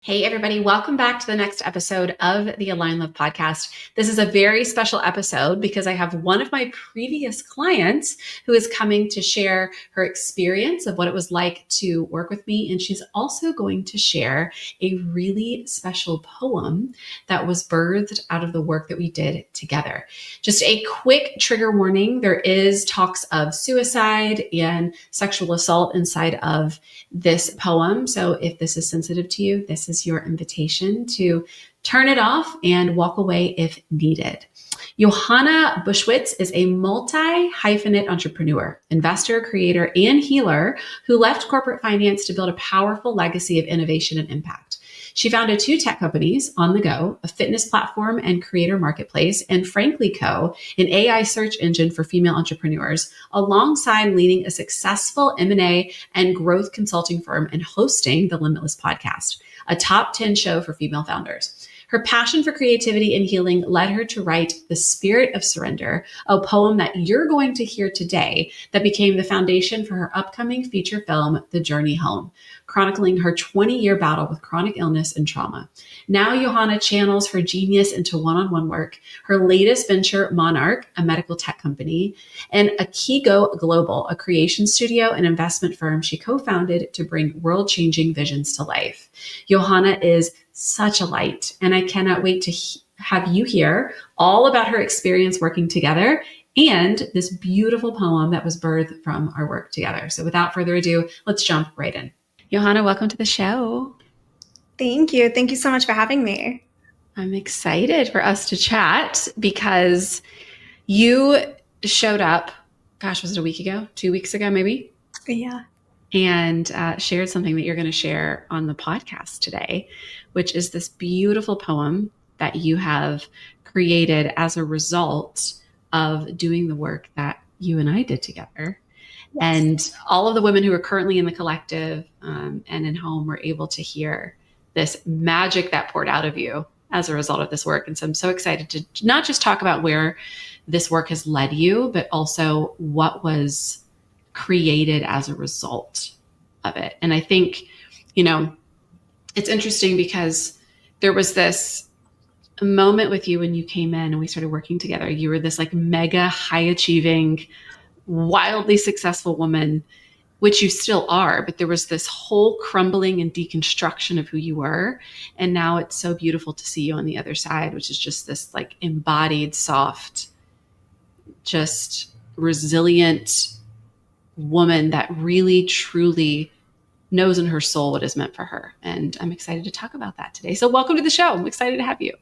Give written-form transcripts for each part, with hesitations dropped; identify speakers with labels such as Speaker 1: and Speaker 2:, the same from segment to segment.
Speaker 1: Hey, everybody. Welcome back to the next episode of the Align Love podcast. This is a very special episode because I have one of my previous clients who is coming to share her experience of what it was like to work with me. And she's also going to share a really special poem that was birthed out of the work that we did together. Just a quick trigger warning. There is talks of suicide and sexual assault inside of this poem. So if this is sensitive to you, this is your invitation to turn it off and walk away if needed. Johanna Buchweitz is a multi-hyphenate entrepreneur, investor, creator, and healer who left corporate finance to build a powerful legacy of innovation and impact. She founded 2 tech companies, On the Go, a fitness platform and creator marketplace, and Frankly Co., an AI search engine for female entrepreneurs, alongside leading a successful M&A and growth consulting firm and hosting the Limitless podcast, a top 10 show for female founders. Her passion for creativity and healing led her to write The Spirit of Surrender, a poem that you're going to hear today that became the foundation for her upcoming feature film, The Journey Home, chronicling her 20-year battle with chronic illness and trauma. Now Johanna channels her genius into one-on-one work, her latest venture, Monarch, a medical tech company, and Akigo Global, a creation studio and investment firm she co-founded to bring world-changing visions to life. Johanna is such a light, and I cannot wait to have you hear all about her experience working together and this beautiful poem that was birthed from our work together. So without further ado, let's jump right in. Johanna, welcome to the show.
Speaker 2: Thank you. Thank you so much for having me.
Speaker 1: I'm excited for us to chat because you showed up, gosh, was it a week ago? 2 weeks ago, maybe?
Speaker 2: Yeah.
Speaker 1: And shared something that you're going to share on the podcast today, which is this beautiful poem that you have created as a result of doing the work that you and I did together. Yes. And all of the women who are currently in the collective and in home were able to hear this magic that poured out of you as a result of this work. And so I'm so excited to not just talk about where this work has led you, but also what was created as a result of it. And I think, it's interesting because there was this moment with you when you came in and we started working together. You were this like mega high achieving, wildly successful woman, which you still are, but there was this whole crumbling and deconstruction of who you were. And now it's so beautiful to see you on the other side, which is just this like embodied, soft, just resilient woman that really, truly knows in her soul what is meant for her. And I'm excited to talk about that today. So welcome to the show. I'm excited to have you.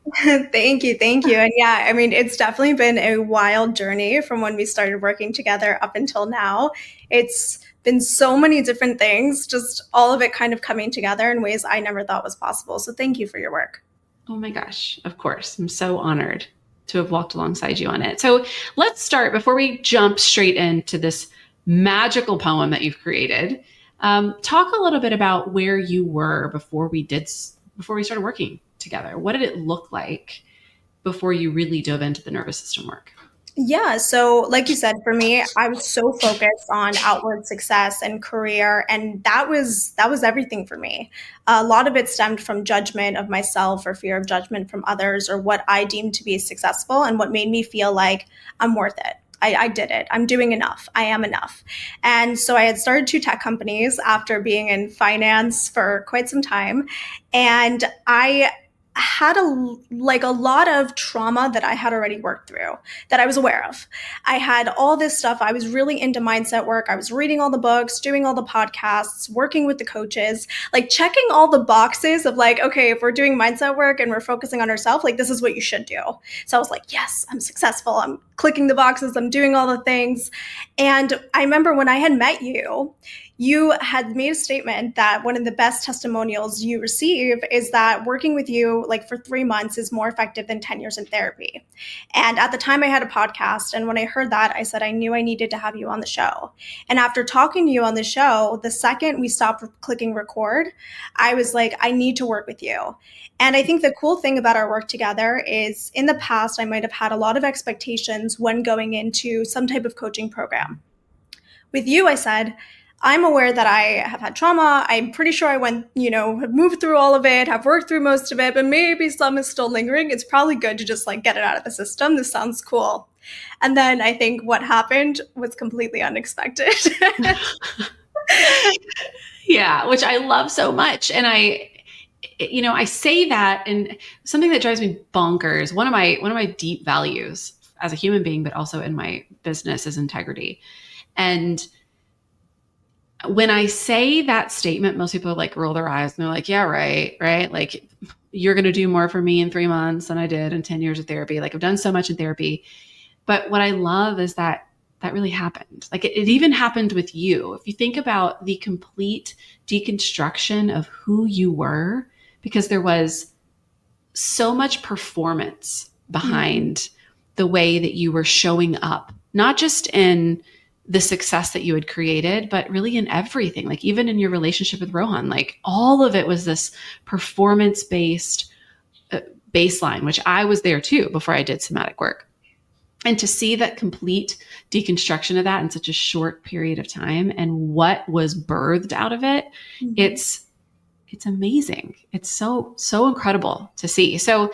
Speaker 2: Thank you. And yeah, I mean, it's definitely been a wild journey from when we started working together up until now. It's been so many different things, just all of it kind of coming together in ways I never thought was possible. So thank you for your work.
Speaker 1: Oh my gosh, of course. I'm so honored to have walked alongside you on it. So let's start before we jump straight into this magical poem that you've created. Talk a little bit about where you were before we started working together. What did it look like before you really dove into the nervous system work?
Speaker 2: Yeah. So like you said, for me, I was so focused on outward success and career. And that was everything for me. A lot of it stemmed from judgment of myself or fear of judgment from others or what I deemed to be successful and what made me feel like I'm worth it. I did it. I'm doing enough. I am enough. And so I had started 2 tech companies after being in finance for quite some time. And I had a lot of trauma that I had already worked through that I was aware of. I had all this stuff. I was really into mindset work. I was reading all the books, doing all the podcasts, working with the coaches, like checking all the boxes of like, okay, if we're doing mindset work and we're focusing on ourselves, like this is what you should do. So I was like, yes, I'm successful. I'm clicking the boxes. I'm doing all the things. And I remember when I had met you, you had made a statement that one of the best testimonials you receive is that working with you like for 3 months is more effective than 10 years in therapy. And at the time I had a podcast. And when I heard that, I said, I knew I needed to have you on the show. And after talking to you on the show, the second we stopped clicking record, I was like, I need to work with you. And I think the cool thing about our work together is in the past, I might have had a lot of expectations when going into some type of coaching program. With you, I said, I'm aware that I have had trauma. I'm pretty sure I went, have moved through all of it, have worked through most of it, but maybe some is still lingering. It's probably good to just like get it out of the system. This sounds cool. And then I think what happened was completely unexpected.
Speaker 1: Yeah, which I love so much. And I say that, and something that drives me bonkers, one of my deep values as a human being, but also in my business, is integrity. And when I say that statement, most people like roll their eyes and they're like, yeah, right. Like, you're going to do more for me in 3 months than I did in 10 years of therapy. Like, I've done so much in therapy. But what I love is that really happened. Like, it even happened with you. If you think about the complete deconstruction of who you were, because there was so much performance behind the way that you were showing up, not just in the success that you had created, but really in everything. Like, even in your relationship with Rohan, like, all of it was this performance based baseline, which I was there too before I did somatic work. And to see that complete deconstruction of that in such a short period of time and what was birthed out of it, it's amazing. It's so incredible to see. So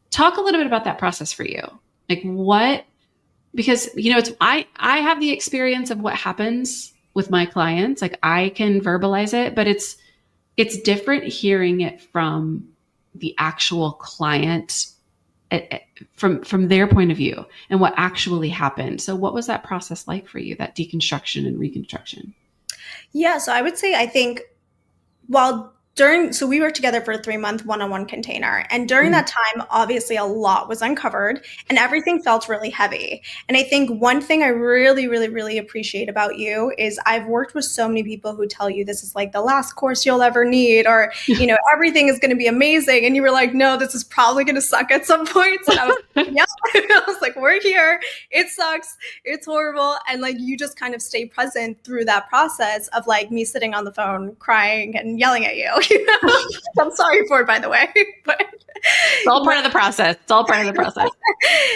Speaker 1: talk a little bit about that process for you. Like, what, because I have the experience of what happens with my clients. Like, I can verbalize it, but it's different hearing it from the actual client, from their point of view and what actually happened. So what was that process like for you, that deconstruction and reconstruction?
Speaker 2: Yeah, so I would say, I think, so we worked together for a 3-month one-on-one container. And during that time, obviously a lot was uncovered and everything felt really heavy. And I think one thing I really, really, really appreciate about you is I've worked with so many people who tell you this is like the last course you'll ever need, or, everything is going to be amazing. And you were like, no, this is probably going to suck at some points. And I was like, yeah, I was like, we're here. It sucks. It's horrible. And like, you just kind of stay present through that process of like me sitting on the phone, crying and yelling at you. I'm sorry for it, by the way. But
Speaker 1: it's all part of the process. It's all part of the process.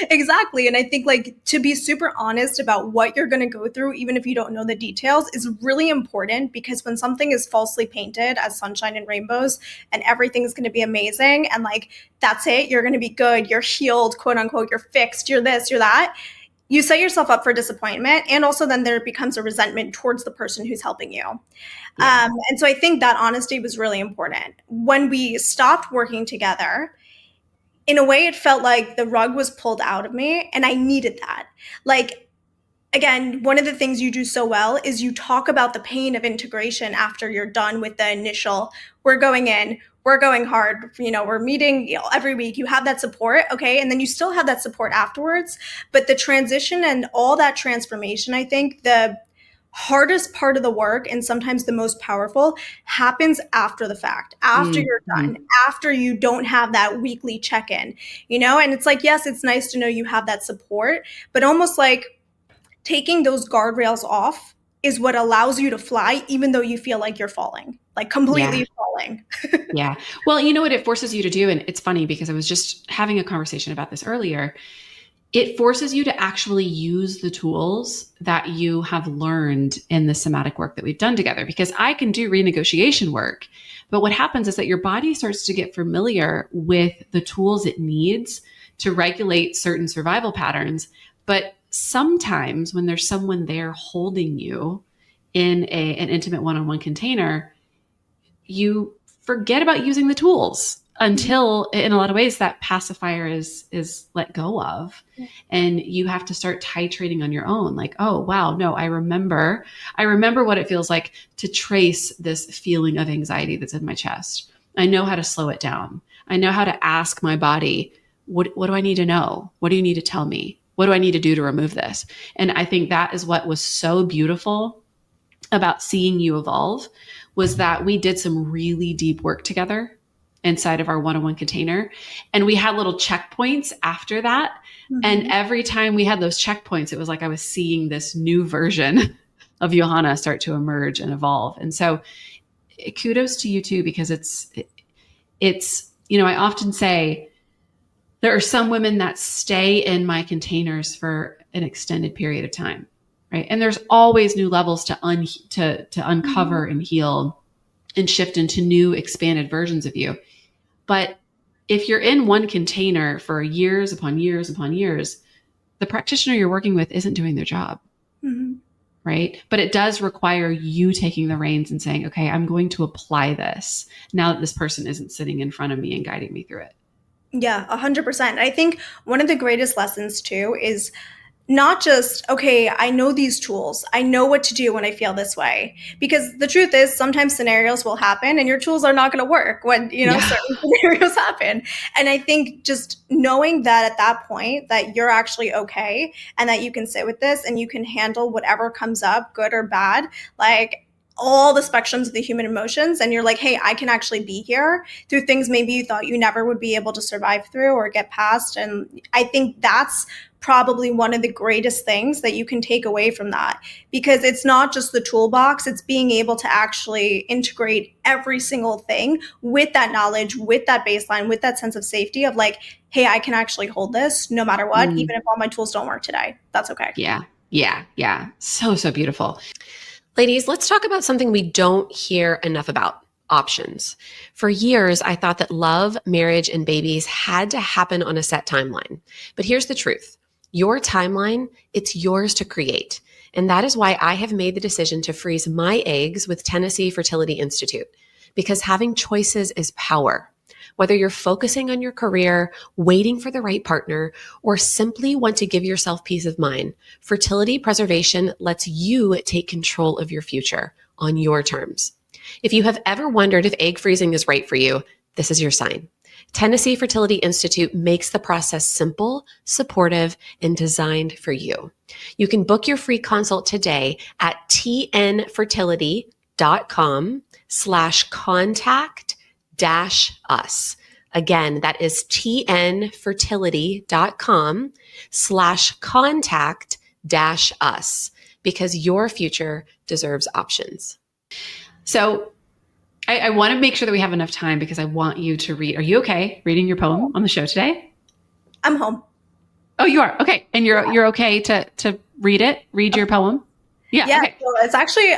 Speaker 2: Exactly. And I think like to be super honest about what you're going to go through, even if you don't know the details, is really important, because when something is falsely painted as sunshine and rainbows and everything's going to be amazing and like, that's it, you're going to be good, you're healed, quote unquote, you're fixed, you're this, you're that, you set yourself up for disappointment. And also then there becomes a resentment towards the person who's helping you. Yeah. And so I think that honesty was really important. When we stopped working together, in a way, it felt like the rug was pulled out of me, and I needed that. Like, again, one of the things you do so well is you talk about the pain of integration after you're done with the initial, we're going in, we're going hard, we're meeting every week, you have that support, okay? And then you still have that support afterwards. But the transition and all that transformation, I think the hardest part of the work, and sometimes the most powerful, happens after the fact, after you're done, after you don't have that weekly check-in, and it's like, yes, it's nice to know you have that support, but almost like taking those guardrails off is what allows you to fly, even though you feel like you're falling, like completely falling.
Speaker 1: Yeah. Well, you know what it forces you to do? And it's funny because I was just having a conversation about this earlier. It forces you to actually use the tools that you have learned in the somatic work that we've done together, because I can do renegotiation work. But what happens is that your body starts to get familiar with the tools it needs to regulate certain survival patterns. But sometimes when there's someone there holding you in an intimate one-on-one container, you forget about using the tools until, in a lot of ways, that pacifier is let go of, and you have to start titrating on your own. Like, oh wow, no, I remember what it feels like to trace this feeling of anxiety that's in my chest. I know how to slow it down. I know how to ask my body, what do I need to know? What do you need to tell me? What do I need to do to remove this? And I think that is what was so beautiful about seeing you evolve, was that we did some really deep work together inside of our one-on-one container. And we had little checkpoints after that. And every time we had those checkpoints, it was like I was seeing this new version of Johanna start to emerge and evolve. And so kudos to you too, because it's, I often say there are some women that stay in my containers for an extended period of time. right? And there's always new levels to uncover and heal and shift into new expanded versions of you. But if you're in one container for years upon years upon years, the practitioner you're working with isn't doing their job. Mm-hmm. Right? But it does require you taking the reins and saying, okay, I'm going to apply this now that this person isn't sitting in front of me and guiding me through it.
Speaker 2: Yeah, 100%. I think one of the greatest lessons too is not just, okay, I know these tools. I know what to do when I feel this way. Because the truth is sometimes scenarios will happen and your tools are not going to work when, certain scenarios happen. And I think just knowing that at that point that you're actually okay and that you can sit with this and you can handle whatever comes up, good or bad, like all the spectrums of the human emotions, and you're like, hey, I can actually be here through things maybe you thought you never would be able to survive through or get past. And I think that's probably one of the greatest things that you can take away from that, because it's not just the toolbox, it's being able to actually integrate every single thing with that knowledge, with that baseline, with that sense of safety of like, hey, I can actually hold this no matter what, even if all my tools don't work today. That's okay.
Speaker 1: Yeah. So beautiful.
Speaker 3: Ladies, let's talk about something we don't hear enough about: options. For years, I thought that love, marriage, and babies had to happen on a set timeline. But here's the truth. Your timeline, it's yours to create. And that is why I have made the decision to freeze my eggs with Tennessee Fertility Institute, because having choices is power. Whether you're focusing on your career, waiting for the right partner, or simply want to give yourself peace of mind, fertility preservation lets you take control of your future on your terms. If you have ever wondered if egg freezing is right for you, this is your sign. Tennessee Fertility Institute makes the process simple, supportive, and designed for you. You can book your free consult today at tnfertility.com/contact-us. Again, that is tnfertility.com/contact-us, because your future deserves options.
Speaker 1: So I want to make sure that we have enough time, because I want you to read. Are you okay reading your poem on the show today?
Speaker 2: I'm home.
Speaker 1: Oh, you are? Okay. And you're okay to read your poem? Yeah. Okay.
Speaker 2: So it's actually,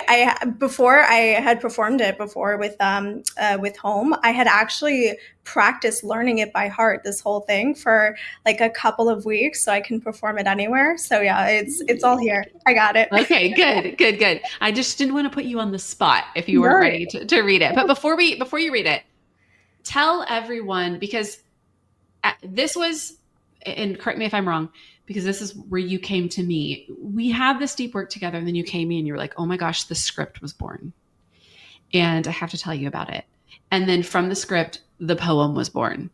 Speaker 2: before I had performed it before with Home, I had actually practiced learning it by heart, this whole thing, for like a couple of weeks, so I can perform it anywhere. So yeah, it's all here. I got it.
Speaker 1: Okay, good. I just didn't want to put you on the spot if you weren't ready to read it. But before you read it, tell everyone, because this was, and correct me if I'm wrong, because this is where you came to me. We had this deep work together, and then you came to me and you were like, oh my gosh, the script was born. And I have to tell you about it. And then from the script, the poem was born.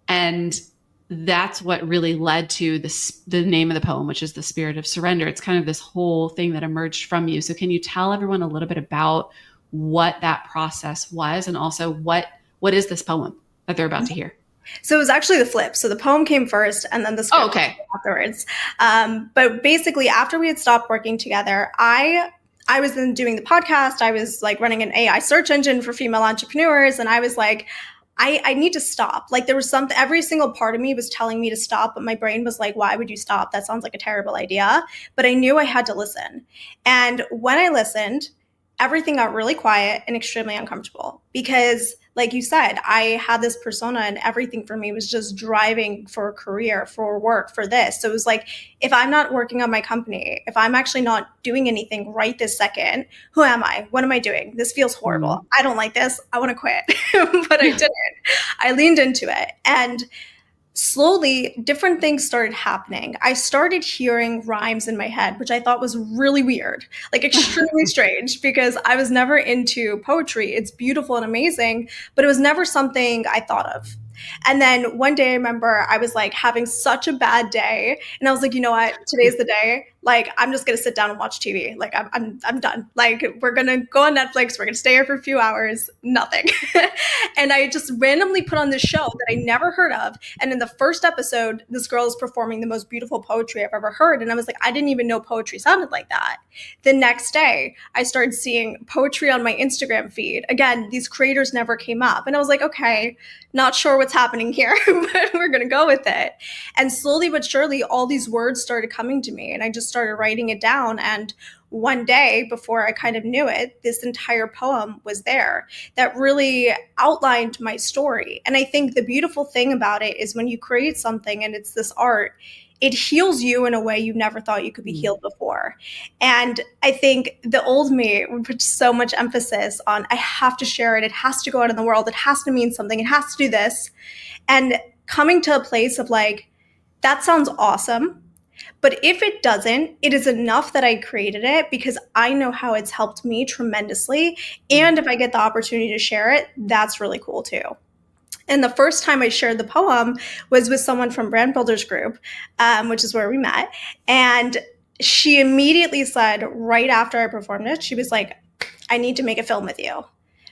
Speaker 1: And that's what really led to the name of the poem, which is The Spirit of Surrender. It's kind of this whole thing that emerged from you. So can you tell everyone a little bit about what that process was, and also what is this poem that they're about to hear?
Speaker 2: So it was actually the flip. So the poem came first and then the script came afterwards. But basically, after we had stopped working together, I was then doing the podcast. I was like running an AI search engine for female entrepreneurs. And I was like, I need to stop. Like there was something, every single part of me was telling me to stop, but my brain was like, why would you stop? That sounds like a terrible idea. But I knew I had to listen. And when I listened, everything got really quiet and extremely uncomfortable, because like you said, I had this persona and everything for me was just driving for a career, for work, for this. So it was like, if I'm not working on my company, if I'm actually not doing anything right this second, who am I? What am I doing? This feels horrible. Mm-hmm. I don't like this. I want to quit. But I didn't. I leaned into it. And slowly, different things started happening. I started hearing rhymes in my head, which I thought was really weird, like extremely strange, because I was never into poetry. It's beautiful and amazing, but it was never something I thought of. And then one day I remember I was like having such a bad day, and I was like, you know what? Today's the day. Like, I'm just going to sit down and watch TV. Like, I'm done. Like, we're going to go on Netflix. We're going to stay here for a few hours. Nothing. And I just randomly put on this show that I never heard of. And in the first episode, this girl is performing the most beautiful poetry I've ever heard. And I was like, I didn't even know poetry sounded like that. The next day, I started seeing poetry on my Instagram feed. Again, these creators never came up. And I was like, okay, not sure what's happening here, but we're going to go with it. And slowly but surely, all these words started coming to me. And I just started writing it down. And one day, before I kind of knew it, this entire poem was there that really outlined my story. And I think the beautiful thing about it is when you create something and it's this art, it heals you in a way you never thought you could be healed before. And I think the old me would put so much emphasis on, I have to share it. It has to go out in the world. It has to mean something. It has to do this. And coming to a place of like, that sounds awesome. But if it doesn't, it is enough that I created it because I know how it's helped me tremendously. And if I get the opportunity to share it, that's really cool too. And the first time I shared the poem was with someone from Brand Builders Group, which is where we met. And she immediately said, right after I performed it, she was like, I need to make a film with you.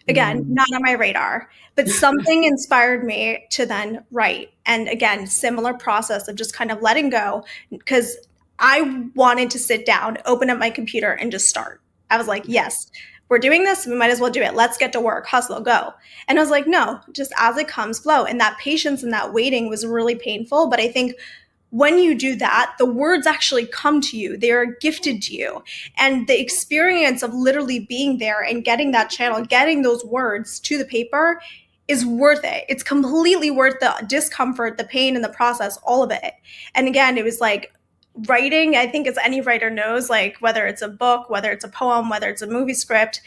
Speaker 2: Again, not on my radar, but something inspired me to then write. And again, similar process of just kind of letting go, because I wanted to sit down, open up my computer and just start. I was like, yes, we're doing this. We might as well do it. Let's get to work, hustle, go. And I was like, no, just as it comes, flow. And that patience and that waiting was really painful. But I think when you do that, the words actually come to you. They are gifted to you. And the experience of literally being there and getting that channel, getting those words to the paper is worth it. It's completely worth the discomfort, the pain, and the process, all of it. And again, it was like writing, I think as any writer knows, like whether it's a book, whether it's a poem, whether it's a movie script,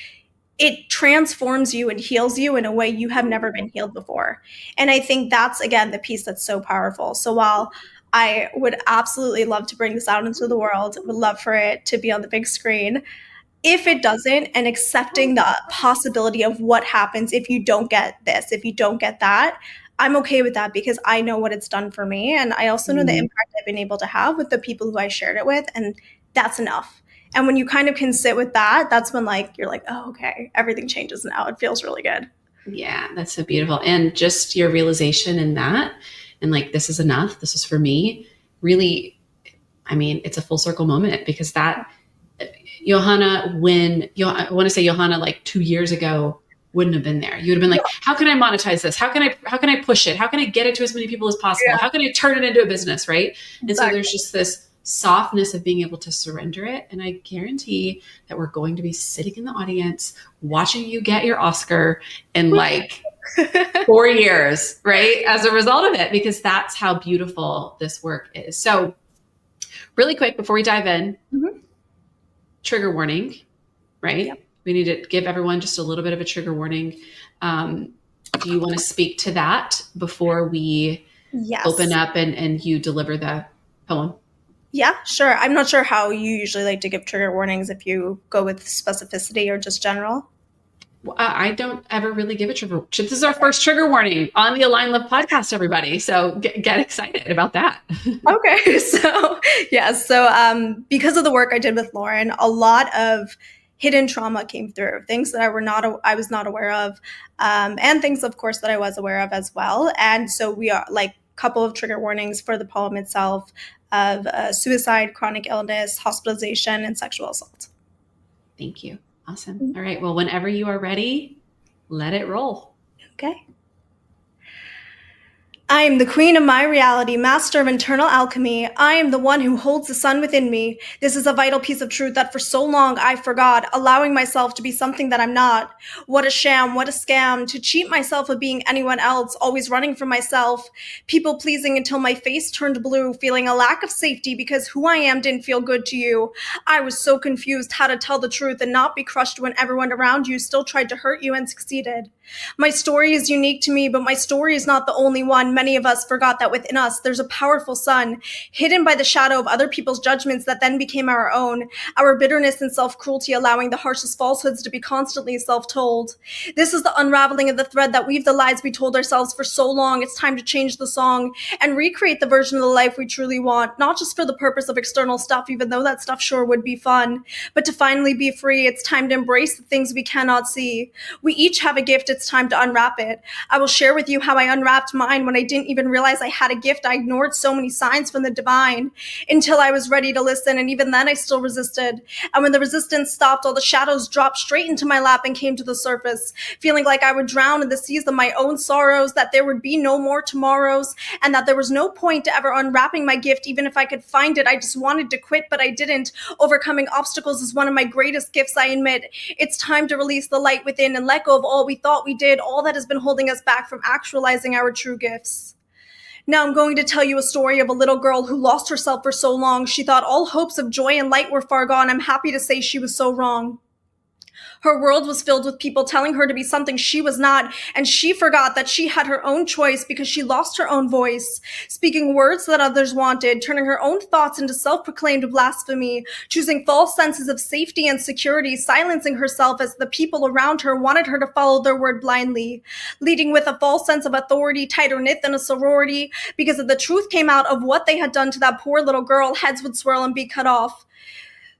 Speaker 2: it transforms you and heals you in a way you have never been healed before. And I think that's, again, the piece that's so powerful. So while I would absolutely love to bring this out into the world, would love for it to be on the big screen, if it doesn't, and accepting the possibility of what happens if you don't get this, if you don't get that, I'm okay with that because I know what it's done for me. And I also know the impact I've been able to have with the people who I shared it with. And that's enough. And when you kind of can sit with that, that's when like, you're like, oh, okay, everything changes now. It feels really good.
Speaker 1: Yeah, that's so beautiful. And just your realization in that, and like, this is enough. This is for me. Really, I mean, it's a full circle moment because that Johanna, I want to say Johanna, like 2 years ago, wouldn't have been there. You would have been like, how can I monetize this? How can I push it? How can I get it to as many people as possible? Yeah. How can I turn it into a business? Right. And so there's just this softness of being able to surrender it. And I guarantee that we're going to be sitting in the audience watching you get your Oscar in like 4 years, right? As a result of it, because that's how beautiful this work is. So really quick, before we dive in, trigger warning, right? Yep. We need to give everyone just a little bit of a trigger warning. Do you want to speak to that before we open up and you deliver the poem?
Speaker 2: Yeah, sure. I'm not sure how you usually like to give trigger warnings, if you go with specificity or just general.
Speaker 1: Well, I don't ever really give a trigger. This is our first trigger warning on the Align Love podcast, everybody. So get excited about that.
Speaker 2: Okay. So because of the work I did with Lauren, a lot of hidden trauma came through, things that I was not aware of, and things, of course, that I was aware of as well. And so we are like a couple of trigger warnings for the poem itself of suicide, chronic illness, hospitalization, and sexual assault.
Speaker 1: Thank you. Awesome. All right. Well, whenever you are ready, let it roll.
Speaker 2: Okay. I am the queen of my reality, master of internal alchemy. I am the one who holds the sun within me. This is a vital piece of truth that for so long I forgot, allowing myself to be something that I'm not. What a sham, what a scam, to cheat myself of being anyone else, always running from myself, people pleasing until my face turned blue, feeling a lack of safety because who I am didn't feel good to you. I was so confused how to tell the truth and not be crushed when everyone around you still tried to hurt you and succeeded. My story is unique to me, but my story is not the only one. Many of us forgot that within us, there's a powerful sun, hidden by the shadow of other people's judgments that then became our own, our bitterness and self-cruelty allowing the harshest falsehoods to be constantly self-told. This is the unraveling of the thread that weave the lies we told ourselves for so long. It's time to change the song and recreate the version of the life we truly want, not just for the purpose of external stuff, even though that stuff sure would be fun, but to finally be free. It's time to embrace the things we cannot see. We each have a gift. it's time to unwrap it. I will share with you how I unwrapped mine when I didn't even realize I had a gift. I ignored so many signs from the divine until I was ready to listen, and even then I still resisted. And when the resistance stopped, all the shadows dropped straight into my lap and came to the surface, feeling like I would drown in the seas of my own sorrows, that there would be no more tomorrows, and that there was no point to ever unwrapping my gift. Even if I could find it, I just wanted to quit, but I didn't. Overcoming obstacles is one of my greatest gifts, I admit. It's time to release the light within and let go of all we thought we did, all that has been holding us back from actualizing our true gifts. Now I'm going to tell you a story of a little girl who lost herself for so long. She thought all hopes of joy and light were far gone. I'm happy to say she was so wrong. Her world was filled with people telling her to be something she was not, and she forgot that she had her own choice because she lost her own voice, speaking words that others wanted, turning her own thoughts into self-proclaimed blasphemy, choosing false senses of safety and security, silencing herself as the people around her wanted her to follow their word blindly, leading with a false sense of authority, tighter knit than a sorority, because if the truth came out of what they had done to that poor little girl, heads would swirl and be cut off.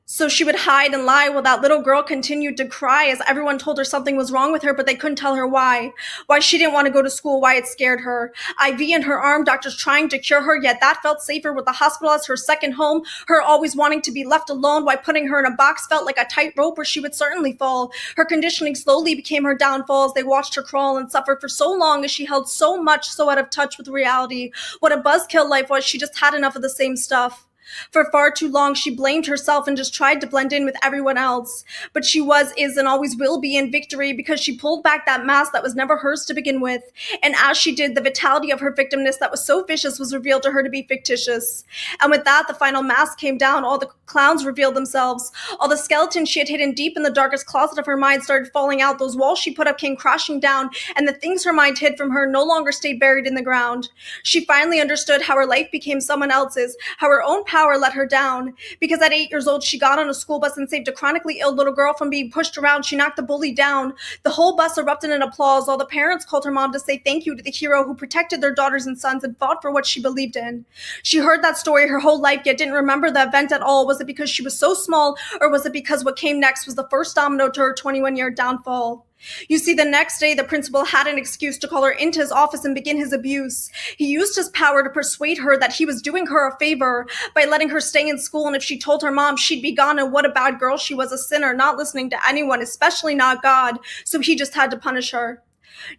Speaker 2: So she would hide and lie while that little girl continued to cry as everyone told her something was wrong with her, but they couldn't tell her why. Why she didn't want to go to school, why it scared her. IV in her arm, doctors trying to cure her, yet that felt safer with the hospital as her second home. Her always wanting to be left alone, why putting her in a box felt like a tightrope where she would certainly fall. Her conditioning slowly became her downfall as they watched her crawl and suffer for so long as she held so much so out of touch with reality. What a buzzkill life was, she just had enough of the same stuff. For far too long, she blamed herself and just tried to blend in with everyone else. But she was, is, and always will be in victory because she pulled back that mask that was never hers to begin with. And as she did, the vitality of her victimness that was so vicious was revealed to her to be fictitious. And with that, the final mask came down. All the clowns revealed themselves. All the skeletons she had hidden deep in the darkest closet of her mind started falling out. Those walls she put up came crashing down, and the things her mind hid from her no longer stayed buried in the ground. She finally understood how her life became someone else's, how her own power let her down. Because at 8 years old, she got on a school bus and saved a chronically ill little girl from being pushed around. She knocked the bully down. The whole bus erupted in applause. All the parents called her mom to say thank you to the hero who protected their daughters and sons and fought for what she believed in. She heard that story her whole life, yet didn't remember the event at all. Was it because she was so small, or was it because what came next was the first domino to her 21-year downfall? You see, the next day, the principal had an excuse to call her into his office and begin his abuse. He used his power to persuade her that he was doing her a favor by letting her stay in school, and if she told her mom, she'd be gone, and what a bad girl she was, a sinner, not listening to anyone, especially not God, so he just had to punish her.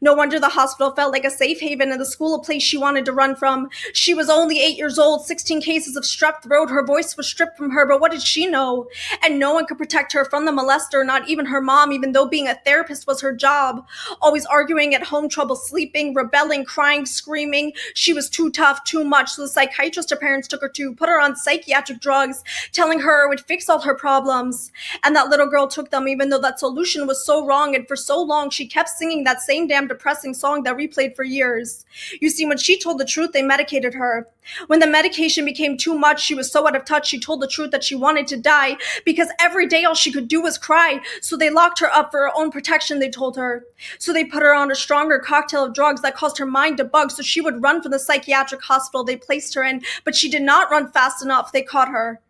Speaker 2: No wonder the hospital felt like a safe haven and the school a place she wanted to run from. She was only 8 years old, 16 cases of strep throat. Her voice was stripped from her, but what did she know? And no one could protect her from the molester, not even her mom, even though being a therapist was her job. Always arguing at home, trouble sleeping, rebelling, crying, screaming. She was too tough, too much, so the psychiatrist her parents took her to put her on psychiatric drugs, telling her it would fix all her problems. And that little girl took them, even though that solution was so wrong, and for so long she kept singing that same damn depressing song that replayed for years. You see, when she told the truth, they medicated her. When the medication became too much, she was so out of touch, she told the truth that she wanted to die because every day all she could do was cry. So they locked her up for her own protection, they told her. So they put her on a stronger cocktail of drugs that caused her mind to bug so she would run from the psychiatric hospital they placed her in, but she did not run fast enough. They caught her.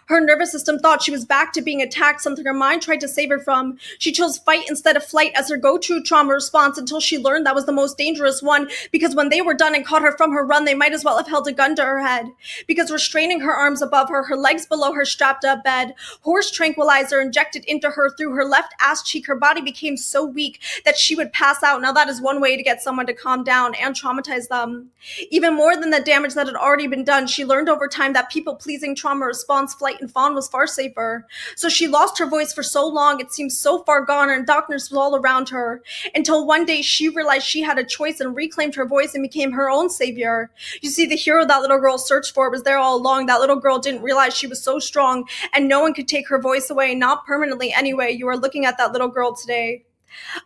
Speaker 2: Her nervous system thought she was back to being attacked, something her mind tried to save her from. She chose fight instead of flight as her go-to trauma response until she learned that was the most dangerous one, because when they were done and caught her from her run, they might as well have held a gun to her head. Because restraining her arms above her, her legs below her strapped-up bed, horse tranquilizer injected into her through her left ass cheek, her body became so weak that she would pass out. Now that is one way to get someone to calm down and traumatize them. Even more than the damage that had already been done, she learned over time that people-pleasing trauma response flight and fawn was far safer. So she lost her voice for so long, it seemed so far gone, and darkness was all around her, until one day she realized she had a choice and reclaimed her voice and became her own savior. You see, the hero that little girl searched for was there all along. That little girl didn't realize she was so strong, and no one could take her voice away, not permanently anyway. You are looking at that little girl today.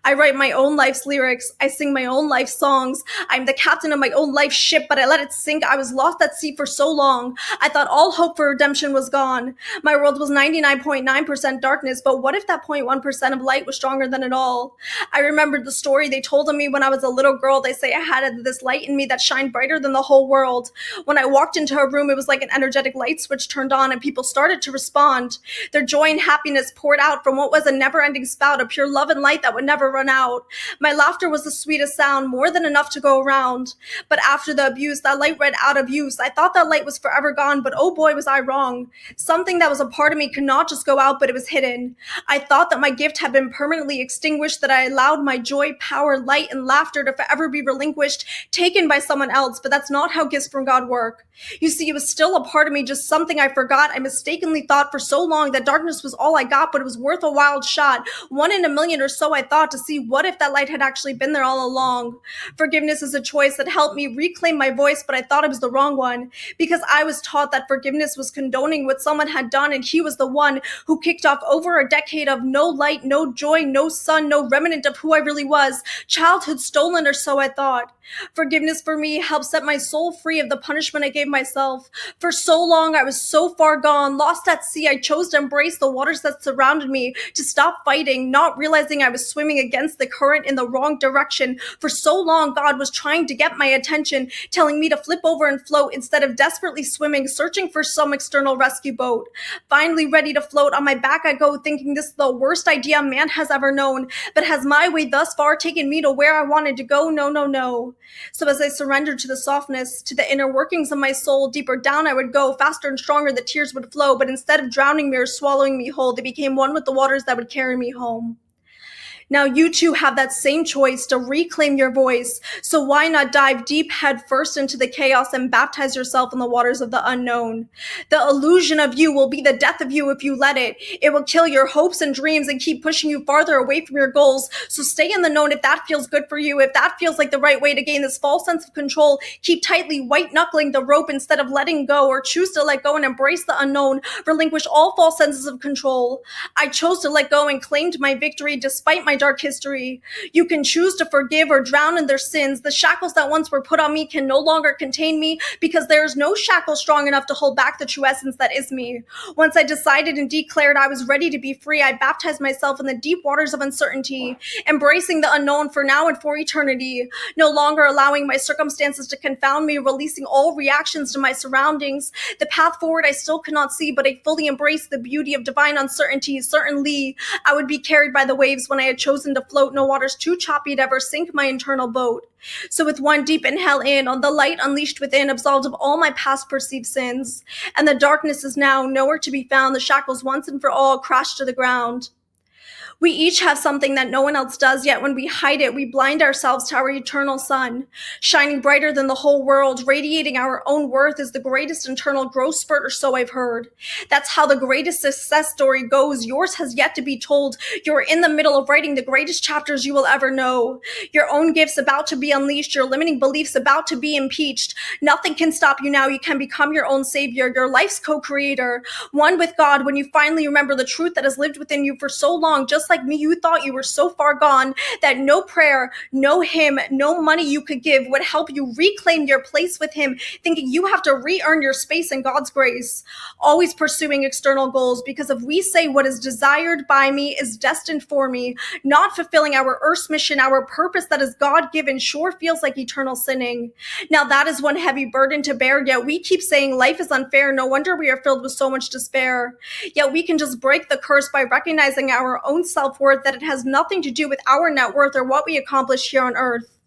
Speaker 2: I write my own life's lyrics. I sing my own life songs. I'm the captain of my own life ship, but I let it sink. I was lost at sea for so long. I thought all hope for redemption was gone. My world was 99.9% darkness, but what if that 0.1% of light was stronger than it all? I remembered the story they told of me when I was a little girl. They say I had this light in me that shined brighter than the whole world. When I walked into a room, it was like an energetic light switch turned on and people started to respond. Their joy and happiness poured out from what was a never-ending spout of pure love and light that would never run out. My laughter was the sweetest sound, more than enough to go around. But after the abuse, that light ran out of use. I thought that light was forever gone, but oh boy, was I wrong. Something that was a part of me could not just go out, but it was hidden. I thought that my gift had been permanently extinguished, that I allowed my joy, power, light, and laughter to forever be relinquished, taken by someone else, but that's not how gifts from God work. You see, it was still a part of me, just something I forgot. I mistakenly thought for so long that darkness was all I got, but it was worth a wild shot. 1 in a million or so, I thought, to see what if that light had actually been there all along. Forgiveness is a choice that helped me reclaim my voice, but I thought it was the wrong one, because I was taught that forgiveness was condoning what someone had done, and he was the one who kicked off over a decade of no light, no joy, no sun, no remnant of who I really was. Childhood stolen, or so I thought. Forgiveness for me helped set my soul free of the punishment I gave myself. For so long, I was so far gone, lost at sea. I chose to embrace the waters that surrounded me, to stop fighting, not realizing I was swimming against the current in the wrong direction. For so long, God was trying to get my attention, telling me to flip over and float instead of desperately swimming, searching for some external rescue boat. Finally ready to float, on my back I go, thinking this is the worst idea man has ever known. But has my way thus far taken me to where I wanted to go? No, no, no. So as I surrendered to the softness, to the inner workings of my soul, deeper down I would go, faster and stronger the tears would flow, but instead of drowning me or swallowing me whole, they became one with the waters that would carry me home. Now you too have that same choice to reclaim your voice. So why not dive deep head first into the chaos and baptize yourself in the waters of the unknown? The illusion of you will be the death of you if you let it. It will kill your hopes and dreams and keep pushing you farther away from your goals. So stay in the known if that feels good for you. If that feels like the right way to gain this false sense of control, keep tightly white knuckling the rope instead of letting go, or choose to let go and embrace the unknown. Relinquish all false senses of control. I chose to let go and claimed my victory despite my dark history. You can choose to forgive or drown in their sins. The shackles that once were put on me can no longer contain me, because there is no shackle strong enough to hold back the true essence that is me. Once I decided and declared I was ready to be free, I baptized myself in the deep waters of uncertainty, embracing the unknown for now and for eternity, no longer allowing my circumstances to confound me, releasing all reactions to my surroundings. The path forward I still cannot see, but I fully embrace the beauty of divine uncertainty. Certainly, I would be carried by the waves when I had chosen to float, no waters too choppy to ever sink my internal boat. So with one deep inhale in, on the light unleashed within, absolved of all my past perceived sins, and the darkness is now nowhere to be found, the shackles once and for all crashed to the ground. We each have something that no one else does, yet when we hide it, we blind ourselves to our eternal sun. Shining brighter than the whole world, radiating our own worth, is the greatest internal growth spurt, or so I've heard. That's how the greatest success story goes. Yours has yet to be told. You're in the middle of writing the greatest chapters you will ever know. Your own gifts about to be unleashed, your limiting beliefs about to be impeached. Nothing can stop you now. You can become your own savior, your life's co-creator, one with God. When you finally remember the truth that has lived within you for so long, just like me, you thought you were so far gone that no prayer, no hymn, no money you could give would help you reclaim your place with him, thinking you have to re-earn your space in God's grace. Always pursuing external goals, because if we say what is desired by me is destined for me, not fulfilling our earth's mission, our purpose that is God-given, sure feels like eternal sinning. Now that is one heavy burden to bear, yet we keep saying life is unfair. No wonder we are filled with so much despair. Yet we can just break the curse by recognizing our own self-worth, that it has nothing to do with our net worth or what we accomplish here on earth.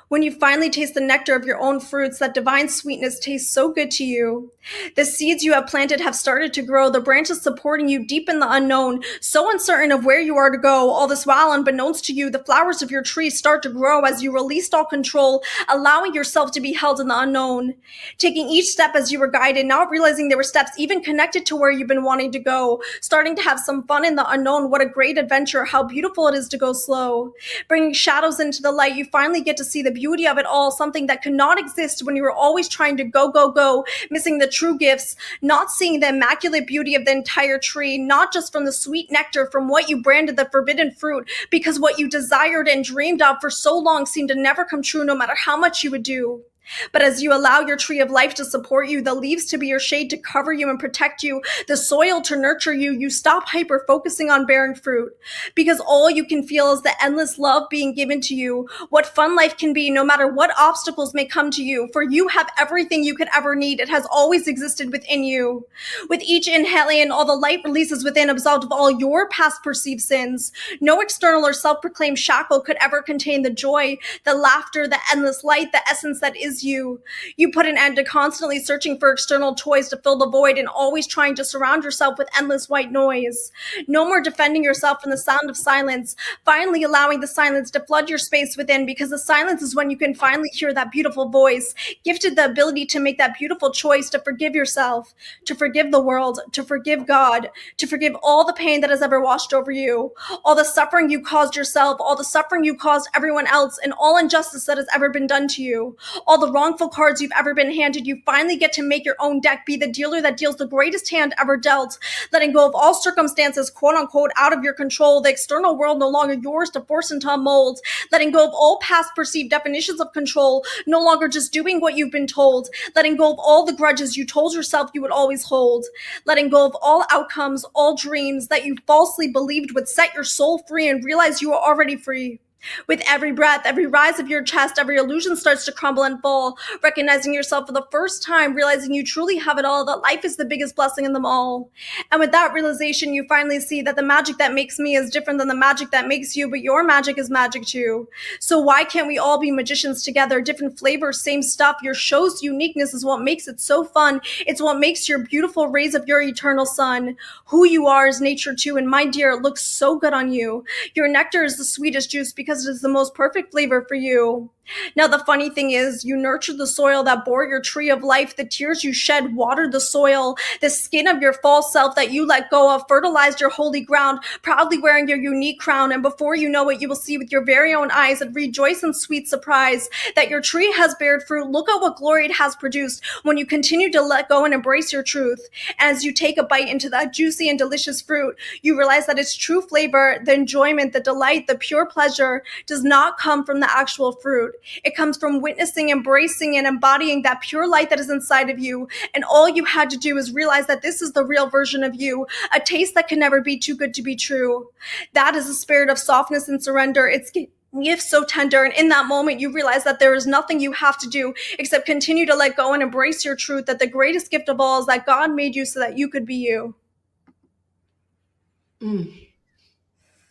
Speaker 2: When you finally taste the nectar of your own fruits, that divine sweetness tastes so good to you. The seeds you have planted have started to grow, the branches supporting you deep in the unknown, so uncertain of where you are to go. All this while, unbeknownst to you, the flowers of your tree start to grow as you released all control, allowing yourself to be held in the unknown. Taking each step as you were guided, not realizing there were steps even connected to where you've been wanting to go. Starting to have some fun in the unknown. What a great adventure. How beautiful it is to go slow. Bringing shadows into the light, you finally get to see the beauty of it all, something that could not exist when you were always trying to go, go, go, missing the true gifts, not seeing the immaculate beauty of the entire tree, not just from the sweet nectar from what you branded the forbidden fruit, because what you desired and dreamed of for so long seemed to never come true no matter how much you would do. But as you allow your tree of life to support you, the leaves to be your shade to cover you and protect you, the soil to nurture you, you stop hyper focusing on bearing fruit, because all you can feel is the endless love being given to you, what fun life can be no matter what obstacles may come to you, for you have everything you could ever need. It has always existed within you. With each inhale in, all the light releases within, absolved of all your past perceived sins. No external or self-proclaimed shackle could ever contain the joy, the laughter, the endless light, the essence that is you. You put an end to constantly searching for external toys to fill the void and always trying to surround yourself with endless white noise. No more defending yourself from the sound of silence, finally allowing the silence to flood your space within, because the silence is when you can finally hear that beautiful voice, gifted the ability to make that beautiful choice to forgive yourself, to forgive the world, to forgive God, to forgive all the pain that has ever washed over you, all the suffering you caused yourself, all the suffering you caused everyone else, and all injustice that has ever been done to you, all the wrongful cards you've ever been handed. You finally get to make your own deck, be the dealer that deals the greatest hand ever dealt, letting go of all circumstances, quote unquote, out of your control, the external world no longer yours to force into a mold, letting go of all past perceived definitions of control, no longer just doing what you've been told, letting go of all the grudges you told yourself you would always hold, letting go of all outcomes, all dreams that you falsely believed would set your soul free, and realize you are already free. With every breath, every rise of your chest, every illusion starts to crumble and fall, recognizing yourself for the first time, realizing you truly have it all, that life is the biggest blessing in them all. And with that realization, you finally see that the magic that makes me is different than the magic that makes you, but your magic is magic too. So why can't we all be magicians together? Different flavors, same stuff. Your show's uniqueness is what makes it so fun. It's what makes your beautiful rays of your eternal sun. Who you are is nature too, and my dear, it looks so good on you. Your nectar is the sweetest juice because it is the most perfect flavor for you. Now, the funny thing is, you nurture the soil that bore your tree of life. The tears you shed watered the soil. The skin of your false self that you let go of fertilized your holy ground, proudly wearing your unique crown. And before you know it, you will see with your very own eyes and rejoice in sweet surprise that your tree has bared fruit. Look at what glory it has produced when you continue to let go and embrace your truth. As you take a bite into that juicy and delicious fruit, you realize that its true flavor, the enjoyment, the delight, the pure pleasure does not come from the actual fruit. It comes from witnessing, embracing, and embodying that pure light that is inside of you. And all you had to do is realize that this is the real version of you, a taste that can never be too good to be true. That is a spirit of softness and surrender. It's gift so tender. And in that moment, you realize that there is nothing you have to do except continue to let go and embrace your truth, that the greatest gift of all is that God made you so that you could be you.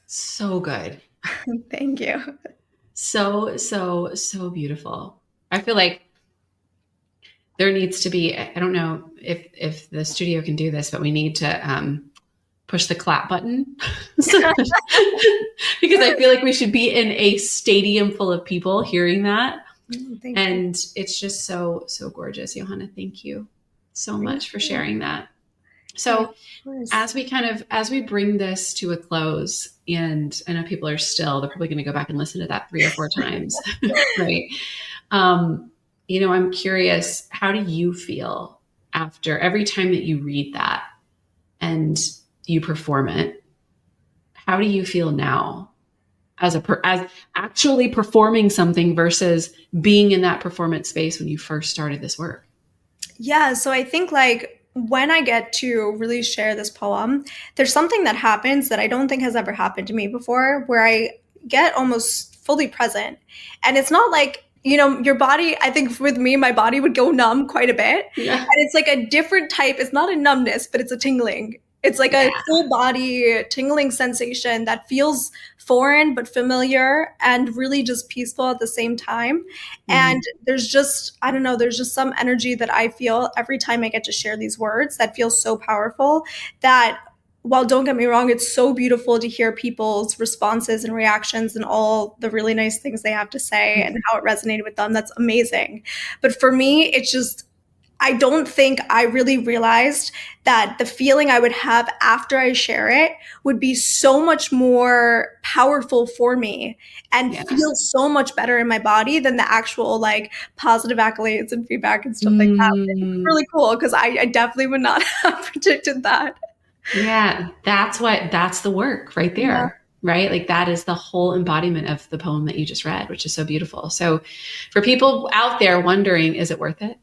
Speaker 1: So good.
Speaker 2: Thank you.
Speaker 1: So beautiful. I feel like there needs to be, I don't know if the studio can do this, but we need to push the clap button because I feel like we should be in a stadium full of people hearing that. And it's just so gorgeous. Johanna, thank you so much for sharing that. So as we bring this to a close, and I know people are they're probably going to go back and listen to that 3 or 4 times, right? I'm curious, how do you feel after every time that you read that and you perform it? How do you feel now as actually performing something versus being in that performance space when you first started this work?
Speaker 2: Yeah, so I think when I get to really share this poem, there's something that happens that I don't think has ever happened to me before, where I get almost fully present. And it's not like, your body, I think with me, my body would go numb quite a bit. Yeah. And it's like a different type. It's not a numbness, but it's a tingling. It's like a full body tingling sensation that feels foreign but familiar and really just peaceful at the same time. Mm-hmm. And there's just, I don't know, there's just some energy that I feel every time I get to share these words that feels so powerful that, while don't get me wrong, it's so beautiful to hear people's responses and reactions and all the really nice things they have to say and how it resonated with them. That's amazing. But for me, it's just, I don't think I really realized that the feeling I would have after I share it would be so much more powerful for me and feel so much better in my body than the actual positive accolades and feedback and stuff like that. It's really cool because I definitely would not have predicted that.
Speaker 1: Yeah, that's the work right there. right? Like that is the whole embodiment of the poem that you just read, which is so beautiful. So for people out there wondering, is it worth it?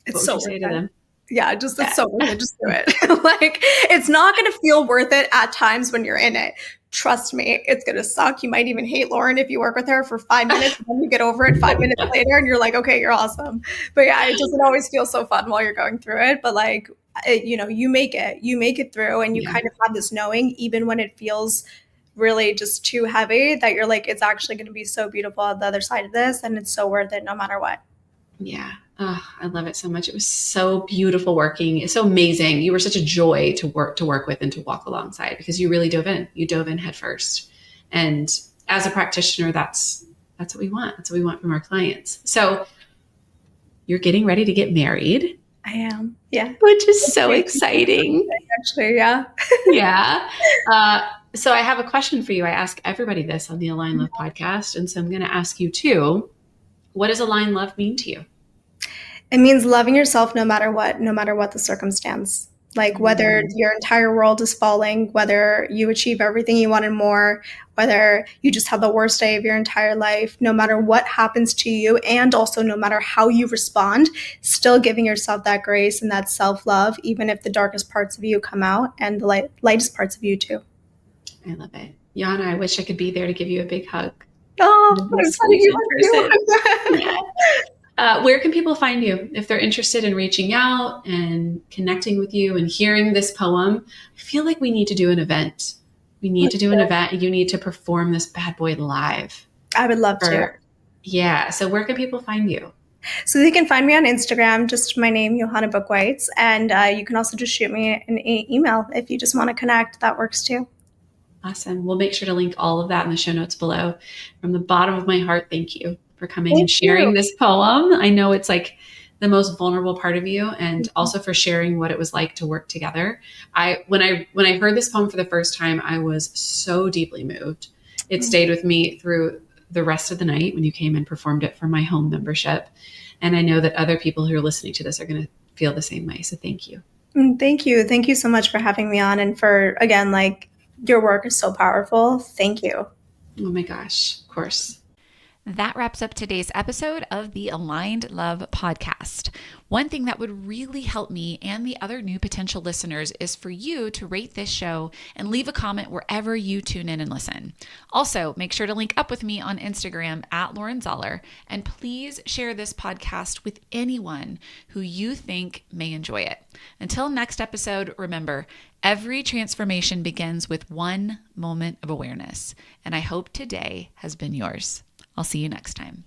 Speaker 2: It's
Speaker 1: What would
Speaker 2: so
Speaker 1: you
Speaker 2: worth
Speaker 1: say to
Speaker 2: it.
Speaker 1: them?
Speaker 2: Yeah, just
Speaker 1: Yeah.
Speaker 2: it's so worth it. Just do it. Like, it's not going to feel worth it at times when you're in it. Trust me, it's going to suck. You might even hate Lauren if you work with her for 5 minutes, and then you get over it 5 minutes later and you're like, okay, you're awesome. But yeah, it doesn't always feel so fun while you're going through it. But like, you make it through, and you
Speaker 1: Yeah.
Speaker 2: kind of have this knowing, even when it feels really just too heavy, that you're like, it's actually going to be so beautiful on the other side of this, and it's so worth it no matter what.
Speaker 1: Yeah. Oh, I love it so much. It was so beautiful working. It's so amazing. You were such a joy to work with and to walk alongside, because you really dove in. You dove in head first. And as a practitioner, that's what we want. That's what we want from our clients. So you're getting ready to get married.
Speaker 2: I am. Yeah.
Speaker 1: Which is so exciting.
Speaker 2: Actually, yeah.
Speaker 1: Yeah. So I have a question for you. I ask everybody this on the Align Love podcast. And so I'm going to ask you too, what does Align Love mean to you?
Speaker 2: It means loving yourself no matter what the circumstance. Like whether your entire world is falling, whether you achieve everything you want and more, whether you just have the worst day of your entire life, no matter what happens to you, and also no matter how you respond, still giving yourself that grace and that self-love, even if the darkest parts of you come out, and the lightest parts of you too.
Speaker 1: I love it. Johanna, I wish I could be there to give you a big hug.
Speaker 2: Oh, I'm telling you.
Speaker 1: Where can people find you if they're interested in reaching out and connecting with you and hearing this poem? I feel like we need to do an event. We need to do an event, and you need to perform this bad boy live.
Speaker 2: I would love to.
Speaker 1: Yeah. So where can people find you?
Speaker 2: So they can find me on Instagram, just my name, Johanna Buchweitz. And you can also just shoot me an email if you just want to connect. That works too.
Speaker 1: Awesome. We'll make sure to link all of that in the show notes below. From the bottom of my heart, thank you for coming and sharing this poem. I know it's like the most vulnerable part of you, and also for sharing what it was like to work together. When I heard this poem for the first time, I was so deeply moved. It stayed with me through the rest of the night when you came and performed it for my home membership. And I know that other people who are listening to this are going to feel the same way. So thank you.
Speaker 2: Thank you. Thank you so much for having me on, and for, again, like, your work is so powerful. Thank you.
Speaker 1: Oh my gosh. Of course.
Speaker 4: That wraps up today's episode of the Aligned Love podcast. One thing that would really help me and the other new potential listeners is for you to rate this show and leave a comment wherever you tune in and listen. Also, make sure to link up with me on Instagram at Lauren Zoeller, and please share this podcast with anyone who you think may enjoy it. Until next episode, remember, every transformation begins with one moment of awareness, and I hope today has been yours. I'll see you next time.